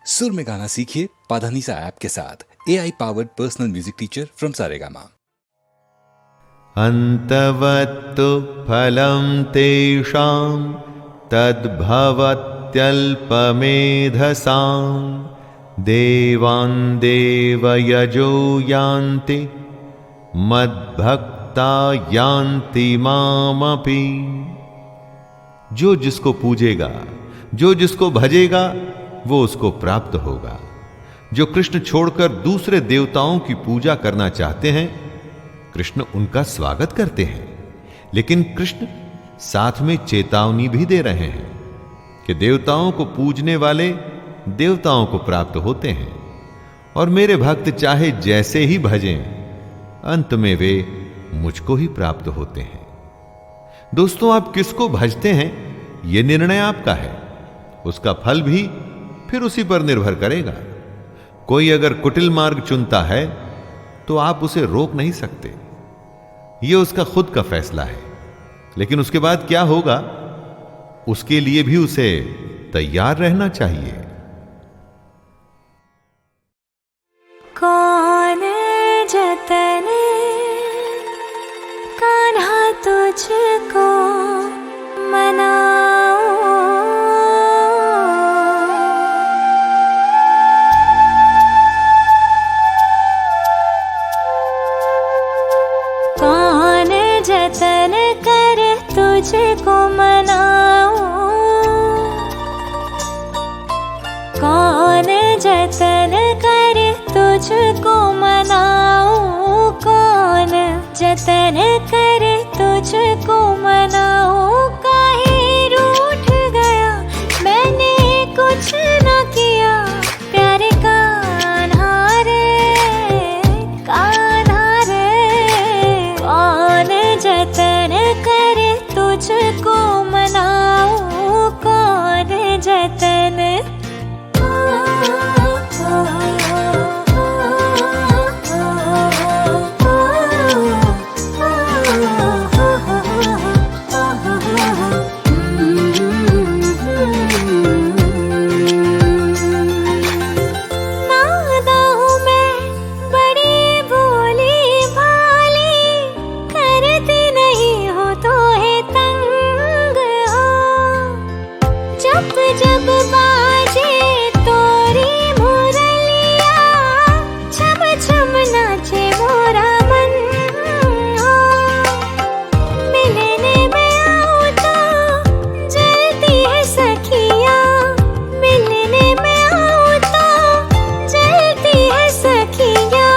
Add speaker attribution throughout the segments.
Speaker 1: सुर में गाना सीखिए पाधानीसा ऐप के साथ। AI powered personal music teacher from Saregama.
Speaker 2: अन्तवत्तु फलं तेषां तद्भवत्यल्पमेधसां देवान् देवयजो यान्ति मद्भक्ता यान्ति मामपि। जो जिसको पूजेगा, जो जिसको भजेगा, वो उसको प्राप्त होगा। जो कृष्ण छोड़कर दूसरे देवताओं की पूजा करना चाहते हैं, कृष्ण उनका स्वागत करते हैं, लेकिन कृष्ण साथ में चेतावनी भी दे रहे हैं कि देवताओं को पूजने वाले देवताओं को प्राप्त होते हैं और मेरे भक्त चाहे जैसे ही भजें, अंत में वे मुझको ही प्राप्त होते हैं। दोस्तों, आप किसको भजते हैं, यह निर्णय आपका है। उसका फल भी फिर उसी पर निर्भर करेगा। कोई अगर कुटिल मार्ग चुनता है तो आप उसे रोक नहीं सकते, यह उसका खुद का फैसला है। लेकिन उसके बाद क्या होगा, उसके लिए भी उसे तैयार रहना चाहिए।
Speaker 3: कौन जतन कान्हा तुझको मनाओ, कौन जतन कर तुझको मनाओ, कौन जतन कर तुझको मनाओ, कौन जतन कर तुझको मनाओ। काहे रूठ गया, मैंने कुछ न किया, प्यारे कान्हा रे, कान्हा रे। कौन जतन कर तुझको मनाओ, कौन जतन। जब बाजे तोरी मुरलिया, छम छम नाचे मोरा मन। मिलने में आऊं तो जलती है सखिया, मिलने में आऊं तो जलती है सखिया।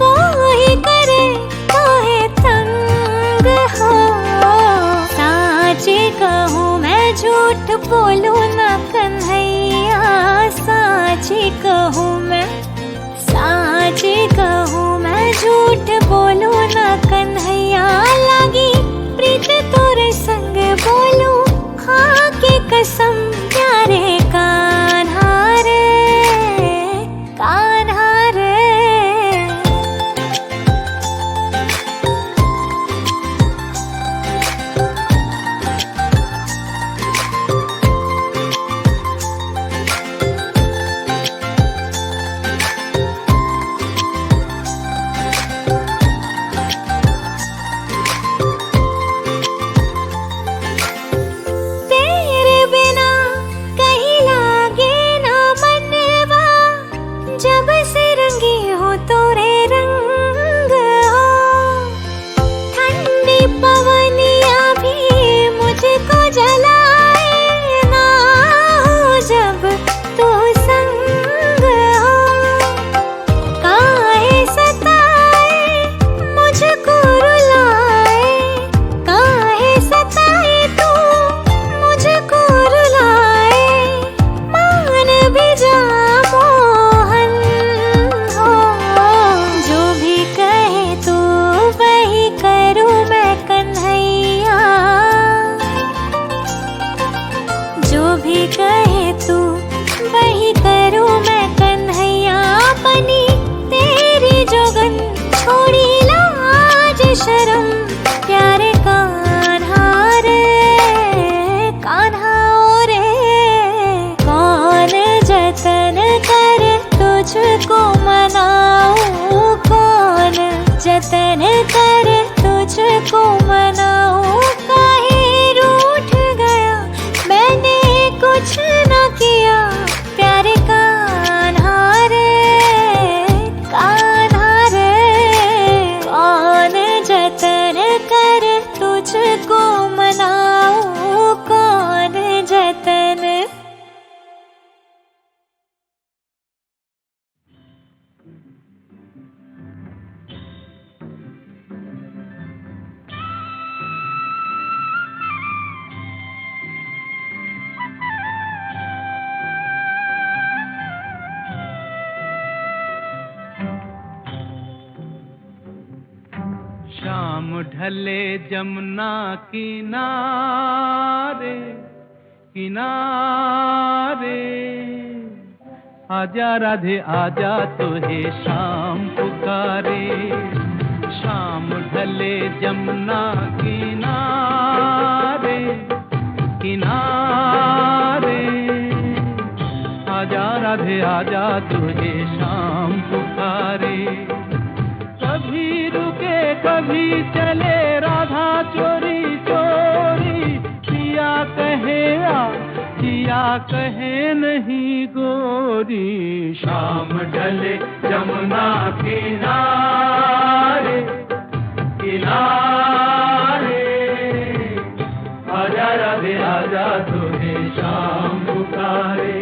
Speaker 3: वो ही करे तो है तंग हो, साचे कहूँ मैं झूठ बोलूं ना कन्हैया, साची कहूँ मैं, साची कहूँ मैं, झूठ बोलूं ना कन्हैया। लागी प्रीत तोरे संग बोलूं, हाँ के कसम, प्यारे कान्हा रे, कान्हा रे।
Speaker 4: ढले जमुना किनारे किनारे, आजा राधे आजा तुझे शाम पुकारे। शाम ढले जमुना किनारे किनारे, आजा राधे आजा तुझे शाम पुकारे। कभी रुके कभी चले राधा चोरी चोरी, पिया कहे आ पिया कहे नहीं गोरी। शाम ढले जमुना किनारे किनारे, आजा राधे आजा तुझे शाम पुकारे।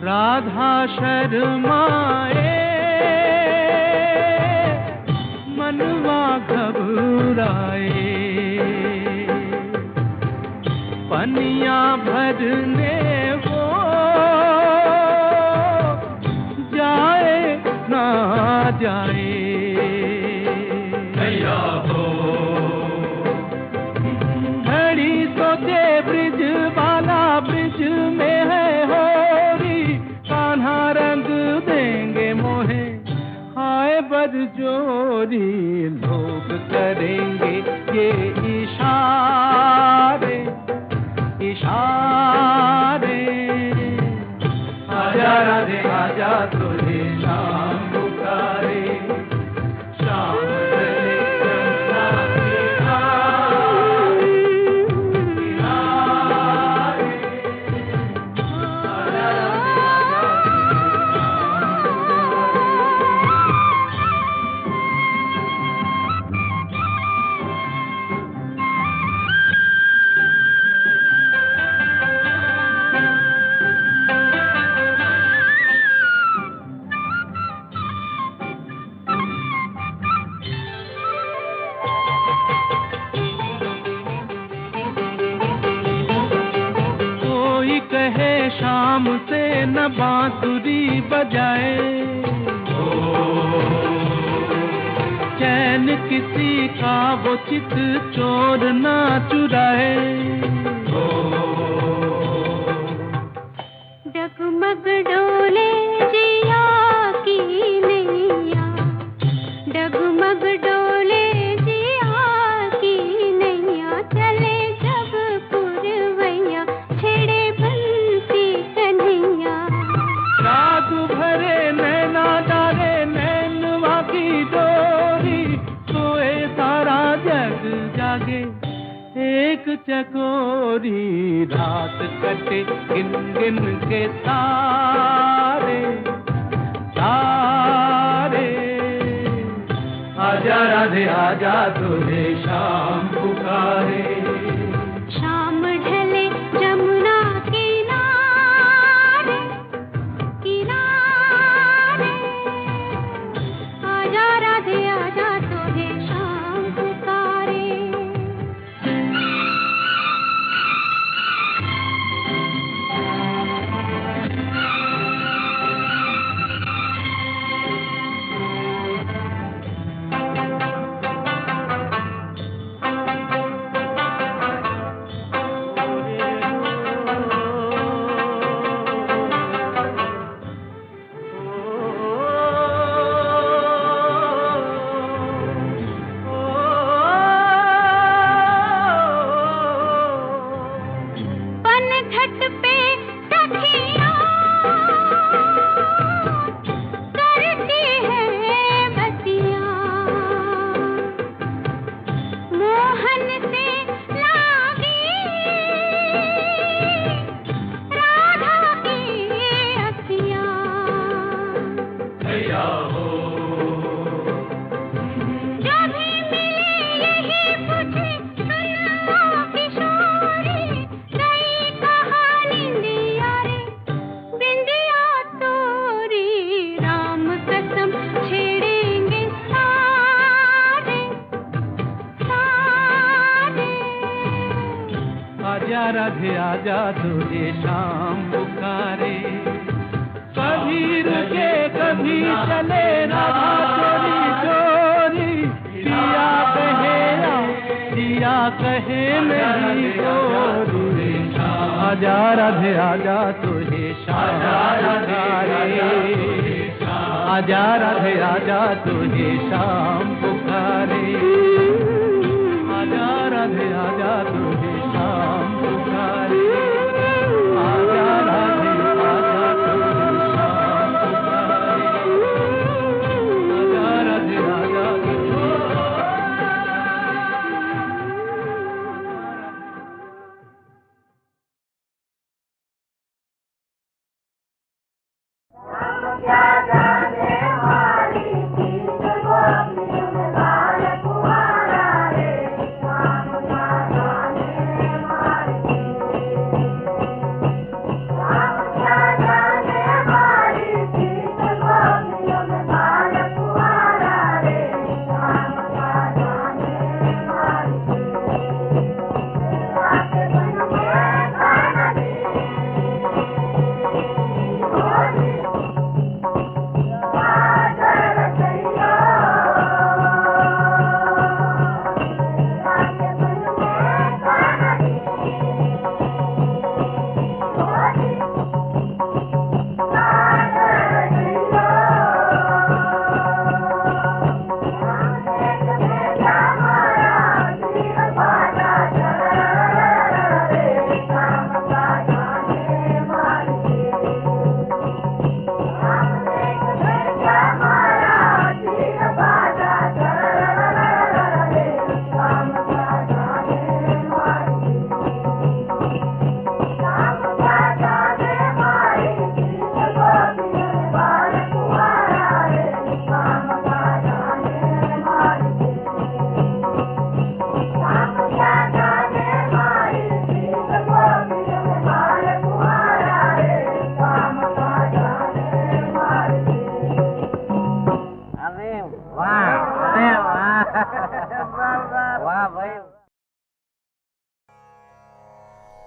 Speaker 4: राधा शर्माए मनवा घबराए, पनिया भरने वो जाए ना जाए। भैया हो घड़ी सोचे ब्रिज वाला ब्रिज में है होरी, कान्हा रंग देंगे मोहे हाय बरजोरी। लोग करेंगे ये इशारे इशारे, आजा राधे आजा तुझे शाम पुकारे। शाम ढले जमुना किनारे किनारे, आजा राधे आजा कहे शाम से न बांसुरी बजाए, चैन किसी का वो चित चोर ना चुराए।
Speaker 3: डगमग डोले जिया की नैया, डगमग डोले जिया की नैया, चले जब पुरवैया छेड़े बंसी कन्हैया।
Speaker 4: राग भरे नैना डाले नैनवा की डोरी, सोए सारा जग जागे एक चकोरी। रात कटे गिन गिन के तारे तारे, आजा राधे आजा तुझे शाम पुकारे।
Speaker 3: शाम ढले जमुना किनारे किनारे, आजा राधे आजा तुझे शाम पुकारे। सुन
Speaker 4: राधे आजा तुझे शाम पुकारे। कभी रुके कभी चले राधा चोरी चोरी, जिया कहे मेरी गोरी। आजा राधे आजा तुझे शाम पुकारे, आजा राधे आजा तुझे शाम पुकारे, आजा राधे आजा तुझे शाम पुकारे, आजा राधे आजा तुझे शाम पुकारे, आजा राधे आजा तुझे।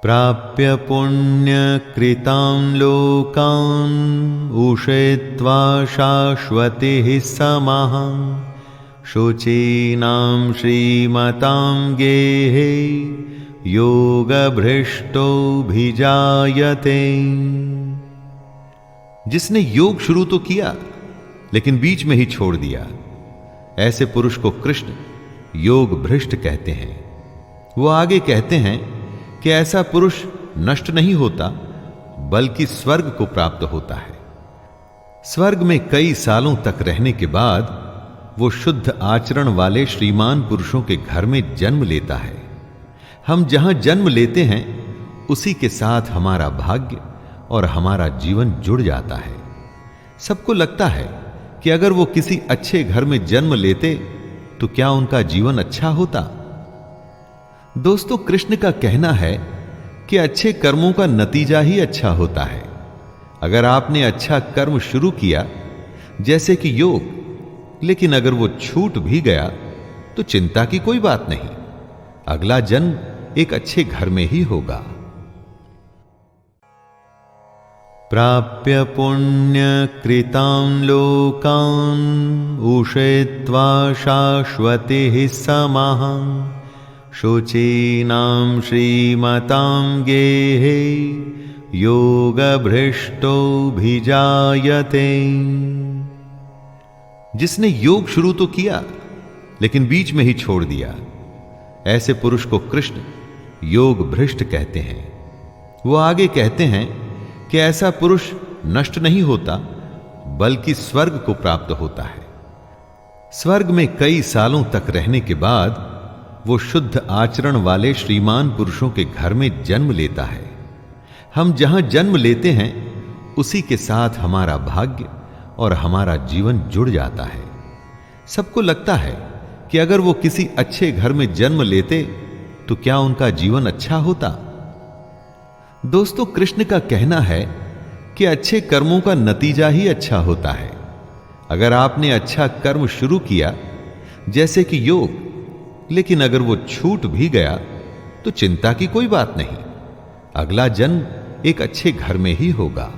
Speaker 2: प्राप्य पुण्यकृतां लोकान् उषित्वा शाश्वतिः समः शुचीनां श्रीमतां गेहे योगभ्रष्टोऽभिजायते। जिसने योग शुरू तो किया लेकिन बीच में ही छोड़ दिया, ऐसे पुरुष को कृष्ण योग भ्रष्ट कहते हैं। वो आगे कहते हैं कि ऐसा पुरुष नष्ट नहीं होता बल्कि स्वर्ग को प्राप्त होता है। स्वर्ग में कई सालों तक रहने के बाद वो शुद्ध आचरण वाले श्रीमान पुरुषों के घर में जन्म लेता है। हम जहां जन्म लेते हैं उसी के साथ हमारा भाग्य और हमारा जीवन जुड़ जाता है। सबको लगता है कि अगर वो किसी अच्छे घर में जन्म लेते तो क्या उनका जीवन अच्छा होता। दोस्तों, कृष्ण का कहना है कि अच्छे कर्मों का नतीजा ही अच्छा होता है। अगर आपने अच्छा कर्म शुरू किया जैसे कि योग, लेकिन अगर वो छूट भी गया तो चिंता की कोई बात नहीं, अगला जन्म एक अच्छे घर में ही होगा। प्राप्य पुण्यकृतां लोकान् उषित्वा शाश्वतिः समः शुचीनां श्रीमतां गेहे योगभ्रष्टोऽभिजायते। जिसने योग शुरू तो किया लेकिन बीच में ही छोड़ दिया, ऐसे पुरुष को कृष्ण योग भ्रष्ट कहते हैं। वो आगे कहते हैं कि ऐसा पुरुष नष्ट नहीं होता बल्कि स्वर्ग को प्राप्त होता है। स्वर्ग में कई सालों तक रहने के बाद वो शुद्ध आचरण वाले श्रीमान पुरुषों के घर में जन्म लेता है। हम जहां जन्म लेते हैं उसी के साथ हमारा भाग्य और हमारा जीवन जुड़ जाता है। सबको लगता है कि अगर वो किसी अच्छे घर में जन्म लेते तो क्या उनका जीवन अच्छा होता। दोस्तों, कृष्ण का कहना है कि अच्छे कर्मों का नतीजा ही अच्छा होता है। अगर आपने अच्छा कर्म शुरू किया जैसे कि योग, लेकिन अगर वो छूट भी गया तो चिंता की कोई बात नहीं, अगला जन्म एक अच्छे घर में ही होगा।